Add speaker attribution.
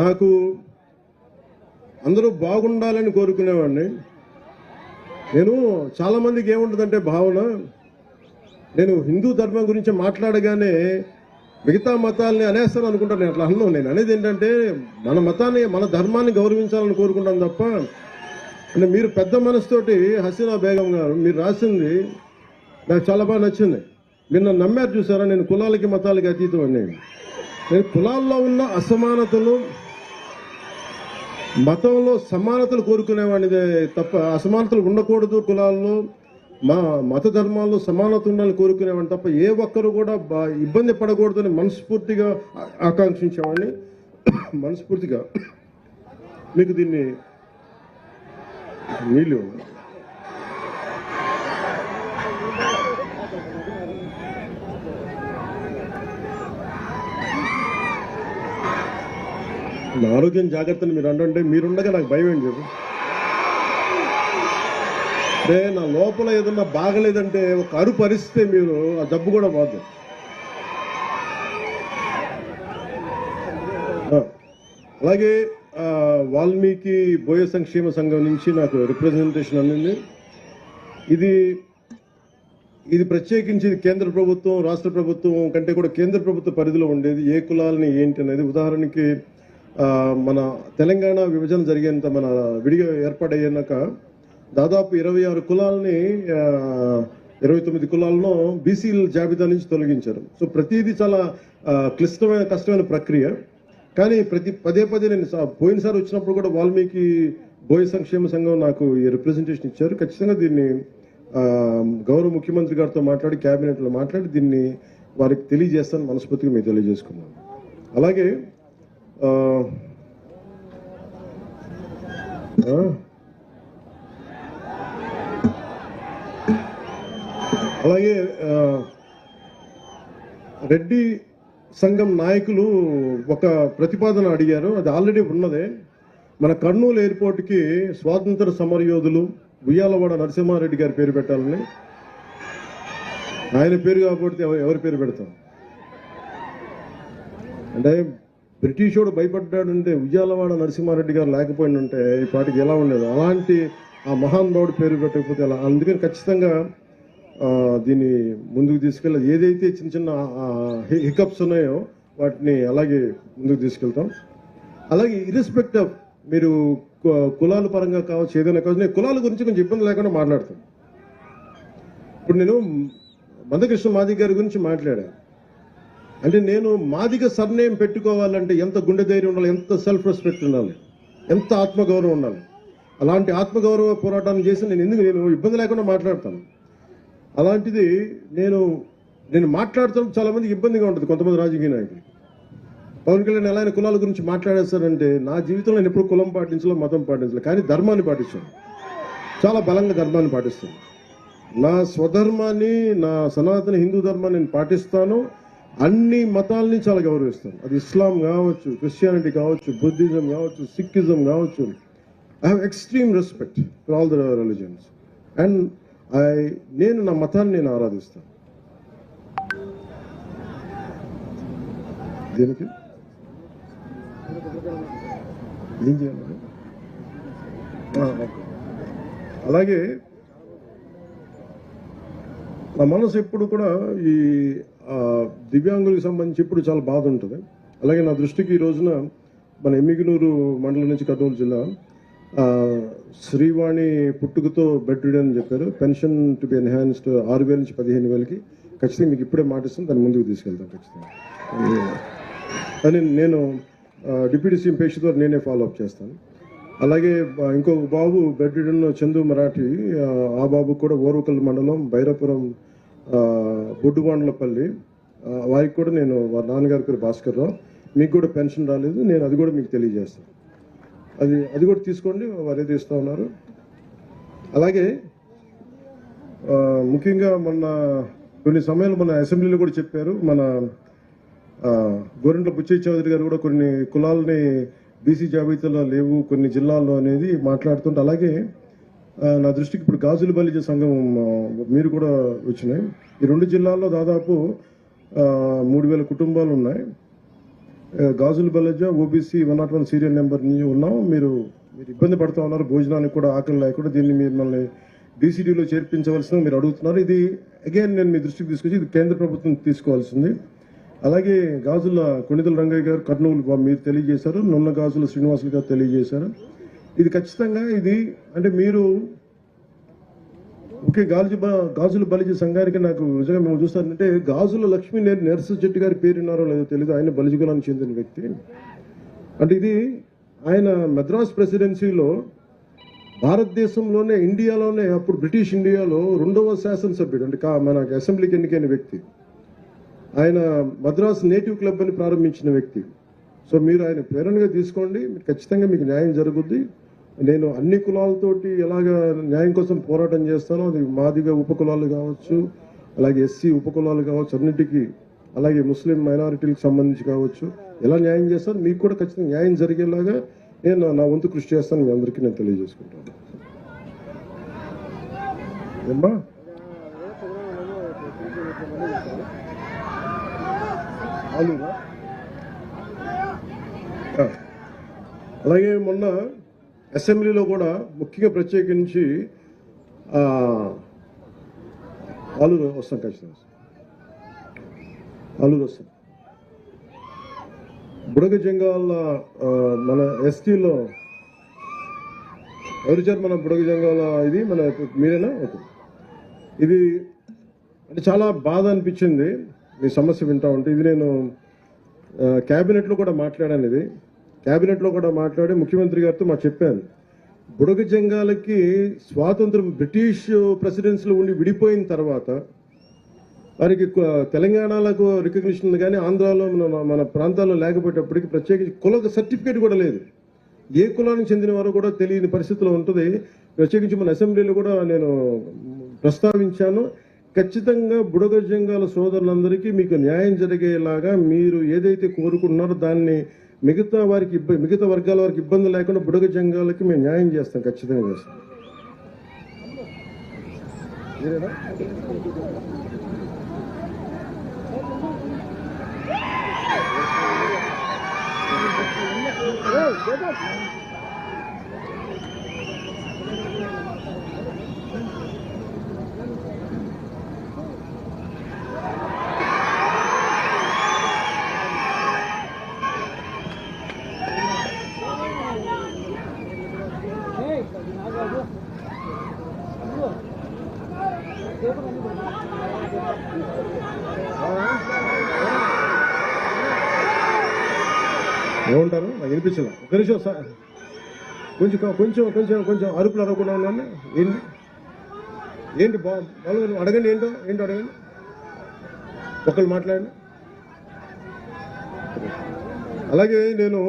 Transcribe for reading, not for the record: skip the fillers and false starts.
Speaker 1: నాకు అందరూ బాగుండాలని కోరుకునేవాడిని. నేను చాలామందికి ఏముంటుందంటే భావన, నేను హిందూ ధర్మం గురించి మాట్లాడగానే మిగతా మతాలని అనేస్తాను అనుకుంటాను. నేను అట్లా అన్నాను. నేను అనేది ఏంటంటే మన మతాన్ని, మన ధర్మాన్ని గౌరవించాలని కోరుకుంటాను తప్ప, అంటే మీరు పెద్ద మనసుతోటి హసీనా బేగం గారు మీరు రాసింది నాకు చాలా బాగా నచ్చింది. మీరు నన్ను నమ్మారు చూసారా, నేను కులాలకి మతాలకి అతీతం అని. నేను కులాల్లో ఉన్న అసమానతలు, మతంలో సమానతలు కోరుకునేవాడిదే తప్ప అసమానతలు ఉండకూడదు, కులాల్లో మా మత ధర్మాల్లో సమానత ఉండాలని కోరుకునేవాడిని తప్ప ఏ ఒక్కరు కూడా ఇబ్బంది పడకూడదని మనస్ఫూర్తిగా ఆకాంక్షించేవాడిని. మనస్ఫూర్తిగా మీకు దీన్ని నీళ్ళు నా ఆరోగ్యం జాగ్రత్తని మీరు అంటే మీరుండగా నాకు భయం ఏంటి చెప్పు. అంటే నా లోపల ఏదన్నా బాగలేదంటే ఒక అరుపు అరిస్తే మీరు ఆ జబ్బు కూడా పోదు. అలాగే వాల్మీకి బోయ సంక్షేమ సంఘం నుంచి నాకు రిప్రజెంటేషన్ అందింది. ఇది ప్రత్యేకించి కేంద్ర ప్రభుత్వం, రాష్ట్ర ప్రభుత్వం కంటే కూడా కేంద్ర ప్రభుత్వ పరిధిలో ఉండేది. ఏ కులాలని ఏంటి అనేది, ఉదాహరణకి మన తెలంగాణ విభజన జరిగేంత, మన విడిగా ఏర్పాటయ్యాక దాదాపు 26 కులాలని 29 కులాలను బీసీల జాబితా నుంచి తొలగించారు. సో ప్రతిదీ చాలా క్లిష్టమైన, కష్టమైన ప్రక్రియ. కానీ పదే నేను పోయినసారి వచ్చినప్పుడు కూడా వాల్మీకి బోయ సంక్షేమ సంఘం నాకు ఈ రిప్రజెంటేషన్ ఇచ్చారు. ఖచ్చితంగా దీన్ని గౌరవ ముఖ్యమంత్రి గారితో మాట్లాడి, క్యాబినెట్లో మాట్లాడి దీన్ని వారికి తెలియజేస్తాను మనస్ఫూర్తిగా మీకు తెలియజేసుకున్నాను. అలాగే రెడ్డి సంఘం నాయకులు ఒక ప్రతిపాదన అడిగారు. అది ఆల్రెడీ ఉన్నదే. మన కర్నూలు ఎయిర్పోర్ట్కి స్వాతంత్ర సమరయోధులు ఉయ్యాలవాడ నరసింహారెడ్డి గారి పేరు పెట్టాలని. ఆయన పేరు కాకపోతే ఎవరి పేరు పెడతాం? అంటే బ్రిటిష్ వాడు భయపడ్డాడంటే ఉయ్యాలవాడ నరసింహారెడ్డి గారు లేకపోయిందంటే ఈ పాటికి ఎలా ఉండేది. అలాంటి ఆ మహానుభావుడు పేరు పెట్టకపోతే ఎలా? అందుకని ఖచ్చితంగా దీన్ని ముందుకు తీసుకెళ్ళి, ఏదైతే చిన్న చిన్న హికప్స్ ఉన్నాయో వాటిని అలాగే ముందుకు తీసుకెళ్తాం. అలాగే ఇర్రెస్పెక్ట్ ఆఫ్ మీరు కులాల పరంగా కావచ్చు, ఏదైనా కావచ్చు, నేను కులాల గురించి కొంచెం ఇబ్బంది లేకుండా మాట్లాడతాను. ఇప్పుడు నేను మందకృష్ణ మాదిగ గారి గురించి మాట్లాడాను. అంటే నేను మాదిగ సర్నేమ్ పెట్టుకోవాలంటే ఎంత గుండె ధైర్యం ఉండాలి, ఎంత సెల్ఫ్ రెస్పెక్ట్ ఉండాలి, ఎంత ఆత్మగౌరవం ఉండాలి. అలాంటి ఆత్మగౌరవ పోరాటాన్ని చేసి నేను ఇబ్బంది లేకుండా మాట్లాడతాను. అలాంటిది నేను మాట్లాడతాను, చాలా మందికి ఇబ్బందిగా ఉంటుంది. కొంతమంది రాజకీయ నాయకులు పవన్ కళ్యాణ్ ఎలా కులాల గురించి మాట్లాడేస్తారంటే, నా జీవితంలో నేను ఎప్పుడు కులం పాటించలేదు, మతం పాటించలేదు, కానీ ధర్మాన్ని పాటిస్తాను. చాలా బలంగా ధర్మాన్ని పాటిస్తాను. నా స్వధర్మాన్ని, నా సనాతన హిందూ ధర్మాన్ని నేను పాటిస్తాను. అన్ని మతాలని చాలా గౌరవిస్తాను. అది ఇస్లాం కావచ్చు, క్రిస్టియానిటీ కావచ్చు, బుద్ధిజం కావచ్చు, సిక్కిజం కావచ్చు. I have extreme respect for all the religions. And నేను నా మతాన్ని నేను ఆరాధిస్తాను. దీనికి ఏం చేయాలి? అలాగే నా మనసు ఎప్పుడు కూడా ఈ దివ్యాంగులకు సంబంధించి ఇప్పుడు చాలా బాధ ఉంటుంది. అలాగే నా దృష్టికి ఈ రోజున మన ఎమ్మిగనూరు మండలం నుంచి కర్నూలు జిల్లా శ్రీవాణి పుట్టుకతో బెడ్ రిడన్ అని చెప్పారు. పెన్షన్ టు బి ఎన్హాన్స్డ్ 6,000 నుంచి 15,000కి. ఖచ్చితంగా మీకు ఇప్పుడే మాటిస్తాను, దాన్ని ముందుకు తీసుకెళ్తాను ఖచ్చితంగా. అని నేను డిప్యూటీ సీఎం పేషి ద్వారా నేనే ఫాలో అప్ చేస్తాను. అలాగే ఇంకొక బాబు బెడ్ రిడన్ చందు మరాఠీ, ఆ బాబు కూడా ఓర్వకల్ మండలం బైరాపురం బొడ్డుబాండ్లపల్లి, వారికి కూడా నేను వారి నాన్నగారి పేరు భాస్కర్ రావు. మీకు కూడా పెన్షన్ రాలేదు, నేను అది కూడా మీకు తెలియజేస్తాను. అది కూడా తీసుకోండి, వారు ఏది ఇస్తూ ఉన్నారు. అలాగే ముఖ్యంగా కొన్ని సమయాలు మన అసెంబ్లీలో కూడా చెప్పారు. మన గోరంట్ల బుచ్చయ్య చౌదరి గారు కూడా కొన్ని కులాలని బీసీ జాబితాలో లేవు కొన్ని జిల్లాల్లో అనేది మాట్లాడుతుంటే, అలాగే నా దృష్టికి ఇప్పుడు గాజుల బలిజ సంఘం మీరు కూడా వచ్చినాయి. ఈ 2 జిల్లాల్లో దాదాపు 3,000 కుటుంబాలు ఉన్నాయి. గాజుల బలజ ఓబీసీ 101 సీరియల్ నెంబర్ ఉన్నాం. మీరు ఇబ్బంది పడుతూ ఉన్నారు, భోజనానికి కూడా ఆకలి లేకుండా. దీన్ని మిమ్మల్ని డీసీడీలో చేర్పించవలసిన మీరు అడుగుతున్నారు. ఇది అగైన్ నేను మీ దృష్టికి తీసుకొచ్చి ఇది కేంద్ర ప్రభుత్వం తీసుకోవాల్సింది. అలాగే గాజుల కొణిదల రంగయ్య గారు కర్నూలు మీరు తెలియజేశారు, నున్న గాజుల శ్రీనివాసులు గారు తెలియజేశారు. ఇది ఖచ్చితంగా ఇది అంటే మీరు ఓకే గాజుల బలిజ సంఘానికి నాకు నిజంగా మేము చూస్తారంటే గాజుల లక్ష్మీ నరసింహ చెట్టి గారి పేరున్నారో లేదో తెలియదు. ఆయన బలిజ కులానికి చెందిన వ్యక్తి. అంటే ఇది ఆయన మద్రాస్ ప్రెసిడెన్సీలో భారతదేశంలోనే ఇండియాలోనే అప్పుడు బ్రిటిష్ ఇండియాలో 2వ శాసనసభ్యుడు అంటే మన అసెంబ్లీకి ఎన్నికైన వ్యక్తి. ఆయన మద్రాస్ నేటివ్ క్లబ్ అని ప్రారంభించిన వ్యక్తి. సో మీరు ఆయన ప్రేరణగా తీసుకోండి, ఖచ్చితంగా మీకు న్యాయం జరుగుద్ది. నేను అన్ని కులాలతోటి ఎలాగ న్యాయం కోసం పోరాటం చేస్తానో అది మాదిగా ఉపకులాలు కావచ్చు, అలాగే ఎస్సీ ఉపకులాలు కావచ్చు, అన్నిటికీ అలాగే ముస్లిం మైనారిటీలకు సంబంధించి కావచ్చు, ఎలా న్యాయం చేస్తాను మీకు కూడా ఖచ్చితంగా న్యాయం జరిగేలాగా నేను నా వంతు కృషి చేస్తాను. మీ అందరికీ నేను తెలియజేసుకుంటాను. ఏమ్మా అలాగే మొన్న అసెంబ్లీలో కూడా ముఖ్యంగా ప్రత్యేకించి ఆలూరు వస్తాం, ఖచ్చితంగా ఆలూరు వస్తాం. బుడగ జంగాల మన ఎస్టీలో ఎవరిచారు మన బుడగ జంగాల ఇది మన మీరేనా? ఓకే. ఇది అంటే చాలా బాధ అనిపించింది మీ సమస్య వింటా ఉంటే. ఇది నేను క్యాబినెట్లో కూడా మాట్లాడాను. ఇది క్యాబినెట్లో కూడా మాట్లాడి ముఖ్యమంత్రి గారితో చెప్పాను. బుడగ జంగాలకి స్వాతంత్రం బ్రిటిష్ ప్రెసిడెన్సీలో ఉండి విడిపోయిన తర్వాత వారికి తెలంగాణలకు రికగ్నిషన్ కానీ ఆంధ్రాలో మన ప్రాంతాల్లో లేకపోయేటప్పటికి ప్రత్యేకించి కుల సర్టిఫికేట్ కూడా లేదు. ఏ కులానికి చెందిన వారు కూడా తెలియని పరిస్థితిలో ఉంటుంది. ప్రత్యేకించి మన అసెంబ్లీలో కూడా నేను ప్రస్తావించాను. ఖచ్చితంగా బుడగ జంగాల సోదరులందరికీ మీకు న్యాయం జరిగేలాగా మీరు ఏదైతే కోరుకుంటున్నారో దాన్ని మిగతా వర్గాల వారికి ఇబ్బంది లేకుండా బుడగ జంగాలకి మేము న్యాయం చేస్తాం, ఖచ్చితంగా చేస్తాం. ఏమంటారు నాకు వినిపించలే. ఒక నిమిషం సార్, కొంచెం కొంచెం కొంచెం కొంచెం అరుపులు అరవకుండా ఉన్నాను. ఏంటి అడగండి, ఏంటో అడగండి, ఒకళ్ళు మాట్లాడండి. అలాగే నేను